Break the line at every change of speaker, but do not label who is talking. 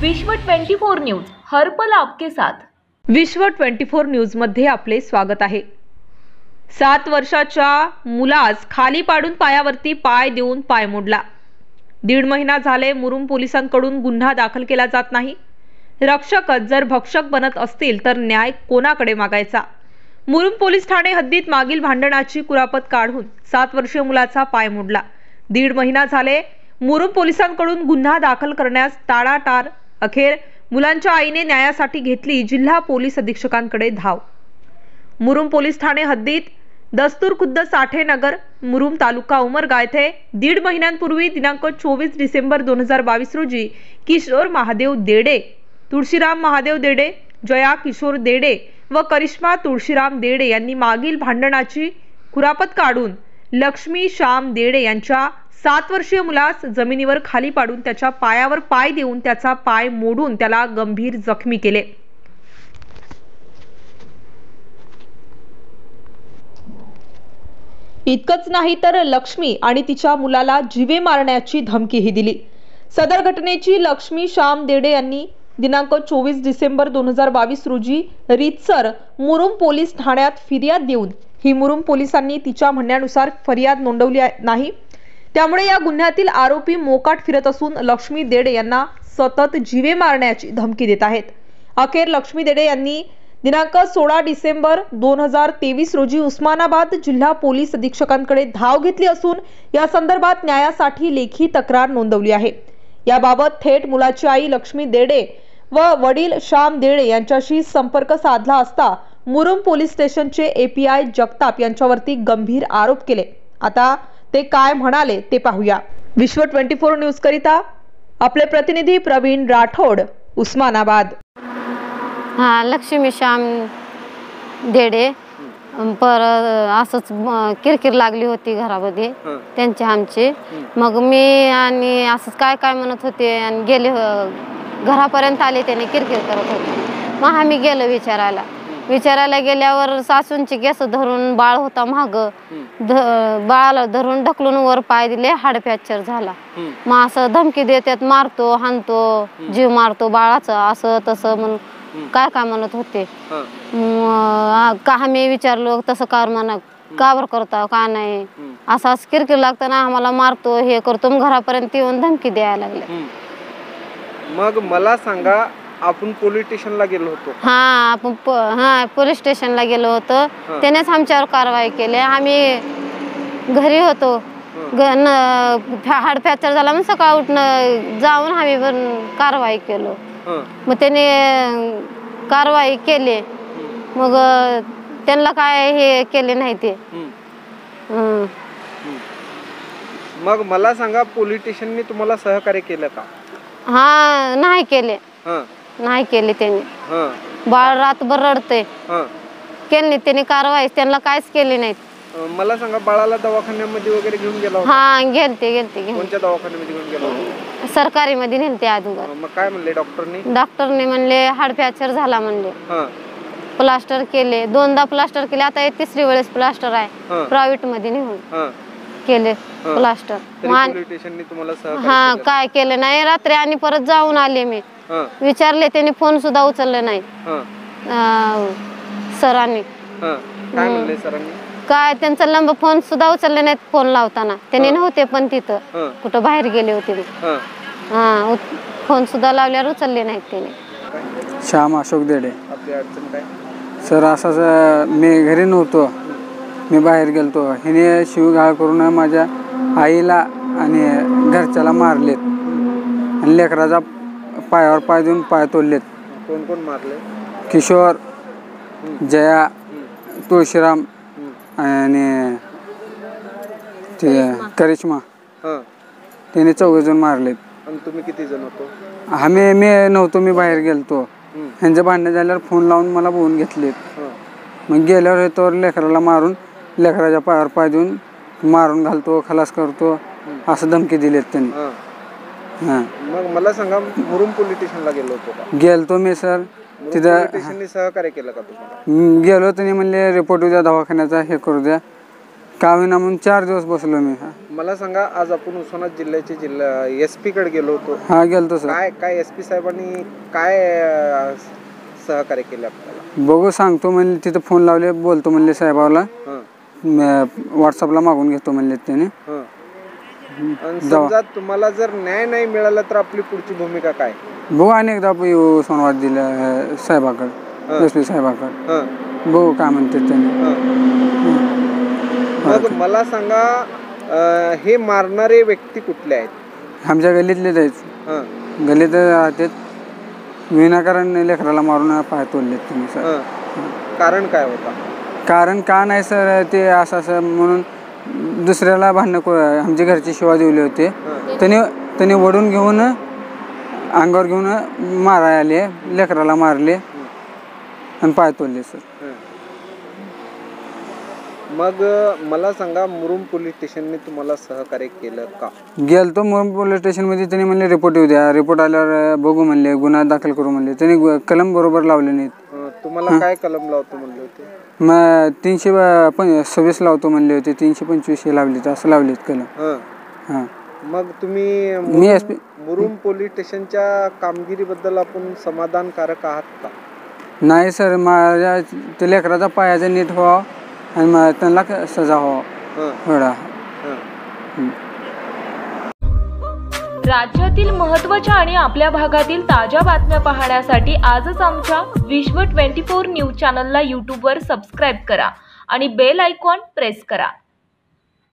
विश्व 24 न्यूज हर पल आपके साथ। विश्व 24 न्यूज मध्ये आपले स्वागत आहे। 7 वर्षाच्या मुलास खाली पाडून पायावरती पाय देऊन पाय मोडला। 1.5 महिना झाले मुरुम पोलिसांकडून गुन्हा दाखल केला जात नाही। रक्षकच जर भक्षक बनत असतील तर न्याय कोणाकडे मागायचा। मुरुम पोलीस ठाणे हद्दीत मागील भांडणाची कुरापत काढून 7 वर्षीय मुलाचा पाय मोडला। 1.5 महिना झाले मुरुम पोलिसांकडून गुन्हा दाखल करण्यास टाळाटाळ। अखेर मुलांच्या आईने न्यायासाठी घेतली जिल्हा पोलीस अधीक्षकांकडे धाव। मुरुम पोलीस ठाणे हद्दीत दस्तूर खुद्द साठे नगर मुरुम तालुका उमरगा येथे 1.5 महिन्यांपूर्वी दिनांक 24 डिसेंबर 2022 रोजी किशोर महादेव देडे, तुळशीराम महादेव देडे, जया किशोर देडे व करिश्मा तुळशीराम देडे यांनी मागील भांडणाची कुरापत काढून लक्ष्मी श्याम देडे यांच्या 7 वर्षीय मुलास जमिनीवर खाली पाडून त्याच्या पायावर पाय देऊन त्याचा पाय मोडून त्याला गंभीर जखमी केले। इतकंच नाही तर लक्ष्मी आणि तिच्या मुलाला जीवे मारण्याची धमकीही दिली। सदर घटनेची लक्ष्मी श्याम देडे यांनी दिनांक 24 डिसेंबर 2022 रोजी रीतसर मुरुम पोलीस ठाण्यात फिर्याद देऊन ही मुरुम पोलिसांनी तिच्या म्हणण्यानुसार फरियाद नोंदवली नाही। त्यामुळे या गुन्ह्यातील आरोपी मोकाट फिरत असून लक्ष्मी देडे यांना सतत जीवे मारण्याची धमकी देत आहेत। अखेर लक्ष्मी देडे यांनी दिनांक 16 डिसेंबर 2023 रोजी उस्मानाबाद जिल्हा पोलीस अधीक्षकांकडे धाव घेतली असून या संदर्भात न्यायासाठी लेखी तक्रार नोंदवली आहे। याबाबत थेट मुलाची आई लक्ष्मी देडे व वडील श्याम देडे यांच्याशी संपर्क साधला असता मुरुम पोलीस स्टेशनचे API जगताप यांच्यावरती गंभीर आरोप केले। आता ते काय म्हणाले ते पाहूया। विश्व 24 न्यूज करिता आपले प्रतिनिधी प्रवीण राठोड, उस्मानाबाद।
हाँ, लक्ष्मी श्याम देडे पर असंच किरकिर लागली होती घरामध्ये त्यांची आमची। मग मी आणि असंच काय म्हणत होते आणि गेले घरापर्यंत आले, त्याने किरकिर करत होते। मग आम्ही गेलो विचारायला गेल्यावर सासूंची केस धरून बाळ होता माग, बाळाला धरून ढकलून वर पाय दिले, हाड फ्रॅक्चर झाला। मग असं धमकी देतात, मारतो हाणतो, जीव मारतो बाळाचा, असं तसं म्हणून काय म्हणत होते। का आम्ही विचारलो तसं कार म्हणा का बरं करता का नाही, असं किरकिर लागताना आम्हाला मारतो हे करतो। मग घरापर्यंत येऊन धमकी द्यायला लागले।
मग मला सांगा, आपण पोलीस स्टेशनला गेलो होतो?
हा, आपण पोलीस स्टेशनला गेलो होतो। त्यानेच आमच्यावर कारवाई केली। आम्ही घरी होतो, हाड फ्रॅक्चर झाला म्हणून सकाळ उठणं जाऊन आम्ही पण कारवाई केलो। मग त्याने कारवाई केली, मग त्यांना काय हे केले नाही ते।
मग मला सांगा, पोलीस स्टेशनने तुम्हाला सहकार्य केलं का?
हा, नाही केले, नाही केले त्यांनी। बाळ रातभर रडते, केली त्यांनी कारवाई, त्यांना काहीच केली नाही।
मला सांगा, बाळाला दवाखान्यामध्ये वगैरे घेऊन गेला होता?
हा, गेलते।
कोणत्या दवाखान्यामध्ये घेऊन गेला होता?
सरकारी मध्ये नेलते अगोदर।
मग काय म्हणले डॉक्टरनी?
डॉक्टरने म्हणले हाड फ्रॅक्चर झाला म्हणले। प्लास्टर केले, 2दा प्लास्टर केले, आता 3री वेळेस प्लास्टर आहे। प्रायव्हेट मध्ये नेऊन केले प्लास्टर। हा, काय केलं नाही। रात्री आणि परत जाऊन आले, मी विचारले, त्यांनी फोन सुद्धा उचलले नाही सरांनी। काय त्यांचा लंब फोन सुद्धा उचलले नाहीत, फोन लावताना त्यांनी नव्हते पण तिथं, कुठं बाहेर गेले होते। हा, फोन सुद्धा लावल्यावर उचलले नाहीत त्यांनी।
श्याम अशोक देडे।
आपली अडचण काय
सर? असं मी घरी नव्हतो, मी बाहेर गेलतो। हिने शिवघाळ करून माझ्या आईला आणि घरच्याला मारलेत आणि लेकराचा पायावर पाय देऊन पाय तोडलेत।
कोण कोण मारले?
किशोर, जया, तुळशीराम आणि करिश्मा, त्याने 4 जण मारलेत।
आणि तुम्ही किती जण होतो?
मी नव्हतो, मी बाहेर गेलतो। ह्यांचे भांडण झाल्यावर फोन लावून मला बोलून घेतलेत। मग गेल्यावर येतो, लेकराला मारून लेकराच्या पायावर पाय देऊन मारून घालतो, खलास करतो, असं धमकी दिलेत त्यांनी।
मग मला सांगा, मुरुम पोलीस स्टेशनला गेलो होतो का?
गेलतो मी सर, तिथं
सहकार्य केलं का तुम्हाला?
गेलो, त्यांनी म्हणले रिपोर्ट उद्या दवाखान्याचा हे करू द्या, का होईना म्हणून 4 दिवस बसलो मी.
मला सांगा, आज आपण उस्मानाबाद जिल्ह्याचे SP कडे गेलो होतो.
हा गेलतो सर.
काय SP साहेबांनी काय सहकार्य केले आपल्याला?
बघू सांगतो म्हणले, तिथं फोन लावले, बोलतो म्हणले साहेबाला, व्हॉट्सअपला मागून घेतो म्हणले त्याने.
समजा तुम्हाला जर न्याय नाही मिळाला तर आपली पुढची भूमिका काय?
बघू अनेकदा येऊ उस्मानाबाद जिल्हा साहेबाकडे, SP साहेबाकडे, बघू काय म्हणते त्याने.
मग मला सांगा, हे मारणारे व्यक्ती कुठले आहेत?
आमच्या गल्लीतलेच आहेत. गल्लीत राहतात. विनाकारण लेकराला मारून पाय तोडलेत तुम्ही सर.
कारण काय होता?
कारण का नाही सर, ते असं म्हणून दुसऱ्याला भांडणं, आमच्या घरची शिवा दिली होते. त्याने वडून घेऊन अंगावर घेऊन मारायला आले, लेकराला मारले आणि पाय तोडले सर.
मग मला सांगा, मुरुम पोलीस स्टेशनने तुम्हाला सहकार्य केलं का?
गेलतो मुरुम पोलीस स्टेशनमध्ये. त्यांनी म्हणले रिपोर्ट येऊ द्या, रिपोर्ट आल्यावर बघू म्हणले, गुन्हा दाखल करू म्हणले. त्यांनी कलम बरोबर लावले नाहीत.
तुम्हाला काय कलम लावतो म्हणले होते?
मग 326 लावतो म्हणले होते, 325 लावलेत, असं लावलेत कलम.
मग तुम्ही मुरुम पोलीस स्टेशनच्या कामगिरीबद्दल आपण समाधानकारक आहात का?
नाही सर, माझ्या ते लेकराचा पायाचा नीट व्हावा आणि त्यांना सजा व्हावा.
राज्यातील महत्त्वाच्या आणि आपल्या भागातील ताज्या बातम्या पाहण्यासाठी आजच आमच्या विश्व 24 न्यूज चॅनलला यूट्यूबवर सबस्क्राईब करा आणि बेल आयकॉन प्रेस करा.